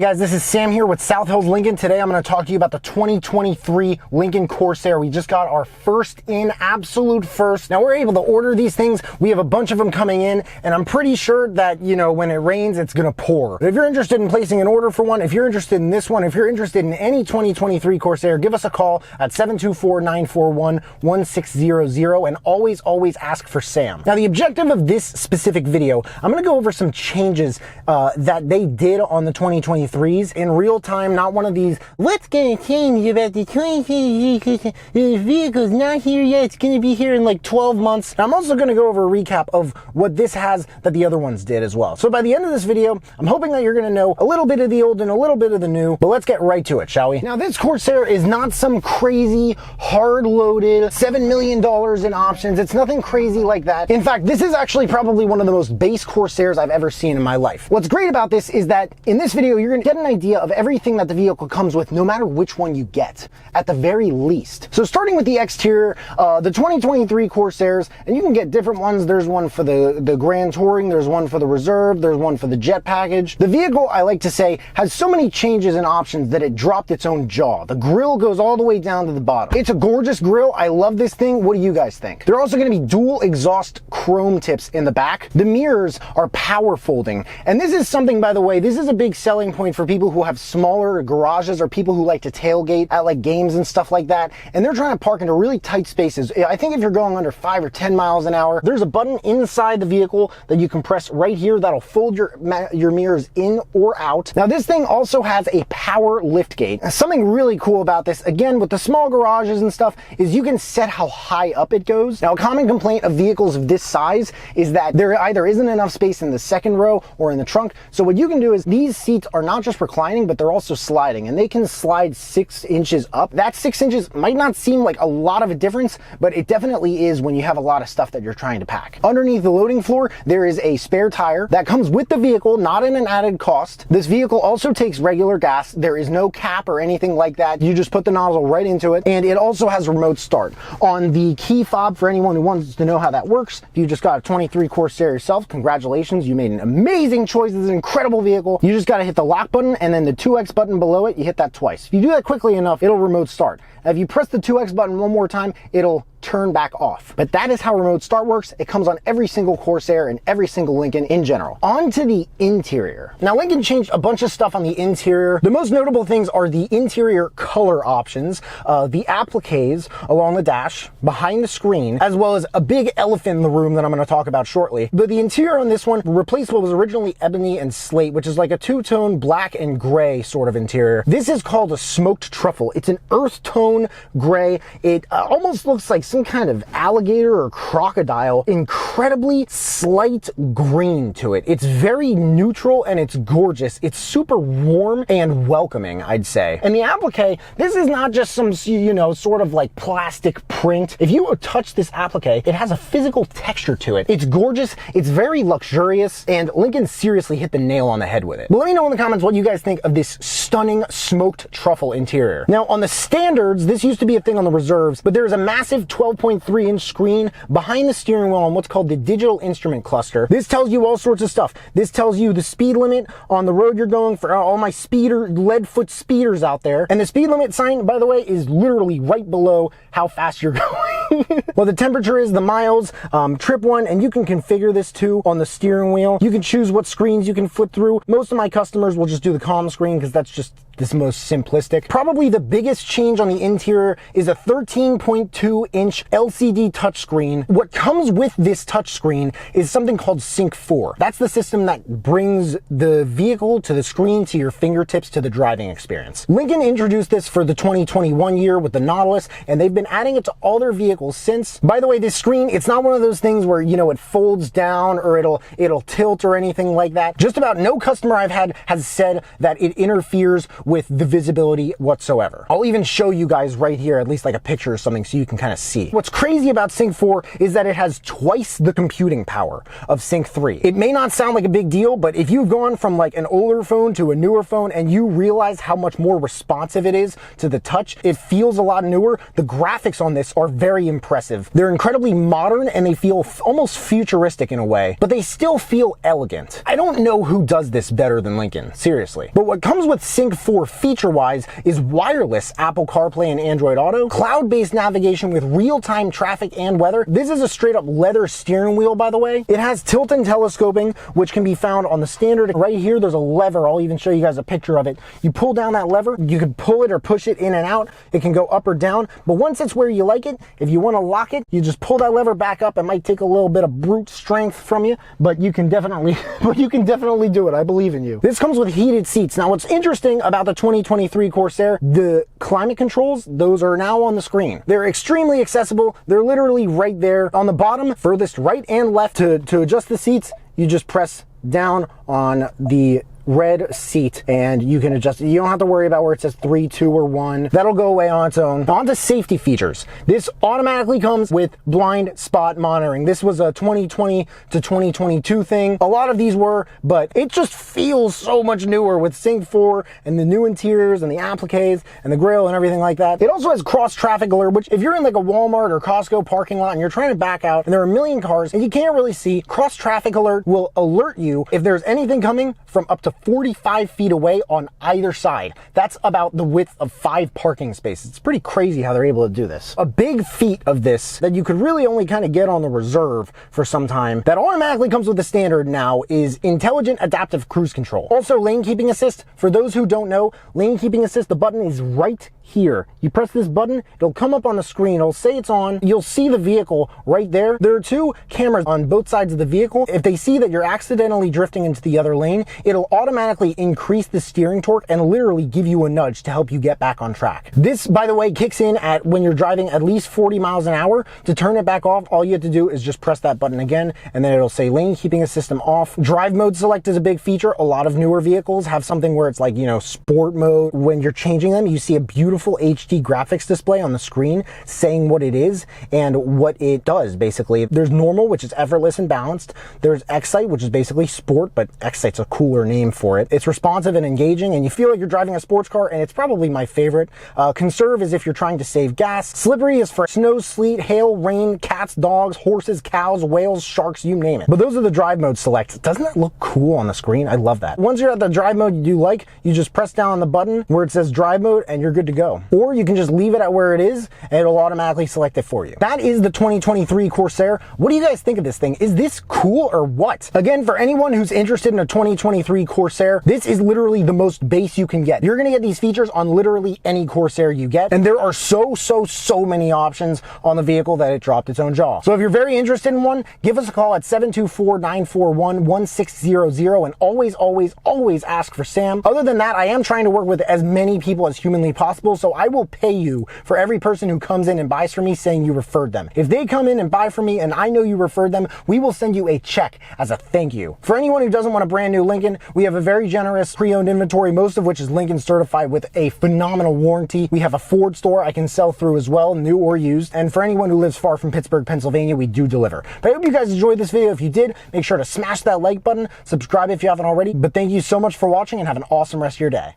Guys, this is Sam here with South Hills Lincoln. Today I'm going to talk to you about the 2023 Lincoln Corsair. We just got our first in, absolute first. Now we're able to order these things. We have a bunch of them coming in, and I'm pretty sure that, you know, when it rains, it's going to pour. But if you're interested in placing an order for one, if you're interested in this one, if you're interested in any 2023 Corsair, give us a call at 724-941-1600 and always ask for Sam. Now the objective of this specific video, I'm going to go over some changes that they did on the 2023 in real time, not one of these, what's going to change about the 2023 vehicle's not here yet, it's going to be here in like 12 months. Now, I'm also going to go over a recap of what this has that the other ones did as well. So by the end of this video, I'm hoping that you're going to know a little bit of the old and a little bit of the new, but let's get right to it, shall we? Now, this Corsair is not some crazy, hard-loaded, $7 million in options. It's nothing crazy like that. In fact, this is actually probably one of the most base Corsairs I've ever seen in my life. What's great about this is that in this video, you're going to get an idea of everything that the vehicle comes with, no matter which one you get, at the very least. So starting with the exterior, the 2023 Corsairs, and you can get different ones. There's one for the Grand Touring, there's one for the Reserve, there's one for the Jet package. The vehicle, I like to say, has so many changes and options that it dropped its own jaw. The grille goes all the way down to the bottom. It's a gorgeous grille. I love this thing. What do you guys think? There are also going to be dual exhaust chrome tips in the back. The mirrors are power folding, and this is something, by the way, this is a big selling point for people who have smaller garages or people who like to tailgate at like games and stuff like that, and they're trying to park into really tight spaces. I think if you're going under 5 or 10 miles an hour, there's a button inside the vehicle that you can press right here that'll fold your mirrors in or out. Now this thing also has a power lift gate. Something really cool about this, again with the small garages and stuff, is you can set how high up it goes. Now a common complaint of vehicles of this size is that there either isn't enough space in the second row or in the trunk. So what you can do is these seats are not just reclining, but they're also sliding, and they can slide 6 inches up. That 6 inches might not seem like a lot of a difference, but it definitely is when you have a lot of stuff that you're trying to pack. Underneath the loading floor, there is a spare tire that comes with the vehicle, not in an added cost. This vehicle also takes regular gas. There is no cap or anything like that. You just put the nozzle right into it, and it also has remote start. On the key fob, for anyone who wants to know how that works, if you just got a 23 Corsair yourself, congratulations, you made an amazing choice. This is an incredible vehicle. You just got to hit the lock button, and then the 2X button below it, you hit that twice. If you do that quickly enough, it'll remote start. If you press the 2X button one more time, it'll turn back off. But that is how remote start works. It comes on every single Corsair and every single Lincoln in general. On to the interior. Now Lincoln changed a bunch of stuff on the interior. The most notable things are the interior color options, the appliques along the dash, behind the screen, as well as a big elephant in the room that I'm going to talk about shortly. But the interior on this one replaced what was originally ebony and slate, which is like a two-tone black and gray sort of interior. This is called a smoked truffle. It's an earth tone gray. It almost looks like some kind of alligator or crocodile. Incredibly slight green to it. It's very neutral and it's gorgeous. It's super warm and welcoming, I'd say. And the applique, this is not just some, you know, sort of like plastic print. If you touch this applique, it has a physical texture to it. It's gorgeous, it's very luxurious, and Lincoln seriously hit the nail on the head with it. But let me know in the comments what you guys think of this stunning smoked truffle interior. Now on the standards, this used to be a thing on the Reserves, but there's a massive 12.3 inch screen behind the steering wheel on what's called the digital instrument cluster. This tells you all sorts of stuff. This tells you the speed limit on the road you're going, for all my lead foot speeders out there. And the speed limit sign, by the way, is literally right below how fast you're going. Well, the temperature is, the miles, trip one, and you can configure this too on the steering wheel. You can choose what screens you can flip through. Most of my customers will just do the calm screen because that's just this most simplistic. Probably the biggest change on the interior is a 13.2 inch LCD touchscreen. What comes with this touchscreen is something called Sync 4. That's the system that brings the vehicle to the screen to your fingertips to the driving experience. Lincoln introduced this for the 2021 year with the Nautilus, and they've been adding it to all their vehicles since. By the way, this screen, it's not one of those things where, you know, it folds down or it'll tilt or anything like that. Just about no customer I've had has said that it interferes with the visibility whatsoever. I'll even show you guys right here, at least like a picture or something, so you can kind of see. What's crazy about Sync 4 is that it has twice the computing power of Sync 3. It may not sound like a big deal, but if you've gone from like an older phone to a newer phone and you realize how much more responsive it is to the touch, it feels a lot newer. The graphics on this are very impressive. They're incredibly modern and they feel almost futuristic in a way, but they still feel elegant. I don't know who does this better than Lincoln, seriously. But what comes with Sync 4 feature-wise is wireless Apple CarPlay and Android Auto, cloud-based navigation with real-time traffic and weather. This is a straight-up leather steering wheel, by the way. It has tilt and telescoping, which can be found on the standard. Right here, there's a lever. I'll even show you guys a picture of it. You pull down that lever, you can pull it or push it in and out. It can go up or down, but once it's where you like it, if you want to lock it, you just pull that lever back up. It might take a little bit of brute strength from you, but you can definitely do it. I believe in you. This comes with heated seats. Now, what's interesting about the 2023 Corsair, the climate controls, those are now on the screen. They're extremely accessible. They're literally right there on the bottom, furthest right and left. To adjust the seats, you just press down on the red seat and you can adjust it. You don't have to worry about where it says 3, 2, or 1. That'll go away on its own. On to safety features. This automatically comes with blind spot monitoring. This was a 2020 to 2022 thing. A lot of these were, but it just feels so much newer with Sync 4 and the new interiors and the appliques and the grill and everything like that. It also has cross traffic alert, which if you're in like a Walmart or Costco parking lot and you're trying to back out and there are a million cars and you can't really see, cross traffic alert will alert you if there's anything coming from up to 45 feet away on either side. That's about the width of 5 parking spaces. It's pretty crazy how they're able to do this. A big feat of this that you could really only kind of get on the reserve for some time that automatically comes with the standard now is intelligent adaptive cruise control. Also lane keeping assist. For those who don't know, lane keeping assist, the button is right here. You press this button, it'll come up on the screen, it'll say it's on, you'll see the vehicle right there. There are 2 cameras on both sides of the vehicle. If they see that you're accidentally drifting into the other lane, it'll automatically increase the steering torque and literally give you a nudge to help you get back on track. This, by the way, kicks in at when you're driving at least 40 miles an hour. To turn it back off, all you have to do is just press that button again, and then it'll say lane keeping system off. Drive mode select is a big feature. A lot of newer vehicles have something where it's like, you know, sport mode. When you're changing them, you see a beautiful HD graphics display on the screen saying what it is and what it does, basically. There's normal, which is effortless and balanced. There's Excite, which is basically sport, but Excite's a cooler name for it. It's responsive and engaging, and you feel like you're driving a sports car, and it's probably my favorite. Conserve is if you're trying to save gas. Slippery is for snow, sleet, hail, rain, cats, dogs, horses, cows, whales, sharks, you name it. But those are the drive mode selects. Doesn't that look cool on the screen? I love that. Once you're at the drive mode you do like, you just press down on the button where it says drive mode and you're good to go. Or you can just leave it at where it is and it'll automatically select it for you. That is the 2023 Corsair. What do you guys think of this thing? Is this cool or what? Again, for anyone who's interested in a 2023 Corsair, this is literally the most base you can get. You're gonna get these features on literally any Corsair you get, and there are so many options on the vehicle that it dropped its own jaw. So if you're very interested in one, give us a call at 724-941-1600 and always ask for Sam. Other than that, I am trying to work with as many people as humanly possible, so I will pay you for every person who comes in and buys from me saying you referred them. If they come in and buy from me and I know you referred them, we will send you a check as a thank you. For anyone who doesn't want a brand new Lincoln, we have a very generous pre-owned inventory, most of which is Lincoln certified with a phenomenal warranty. We have a Ford store I can sell through as well, new or used. And for anyone who lives far from Pittsburgh, Pennsylvania, we do deliver. But I hope you guys enjoyed this video. If you did, make sure to smash that like button, subscribe if you haven't already. But thank you so much for watching and have an awesome rest of your day.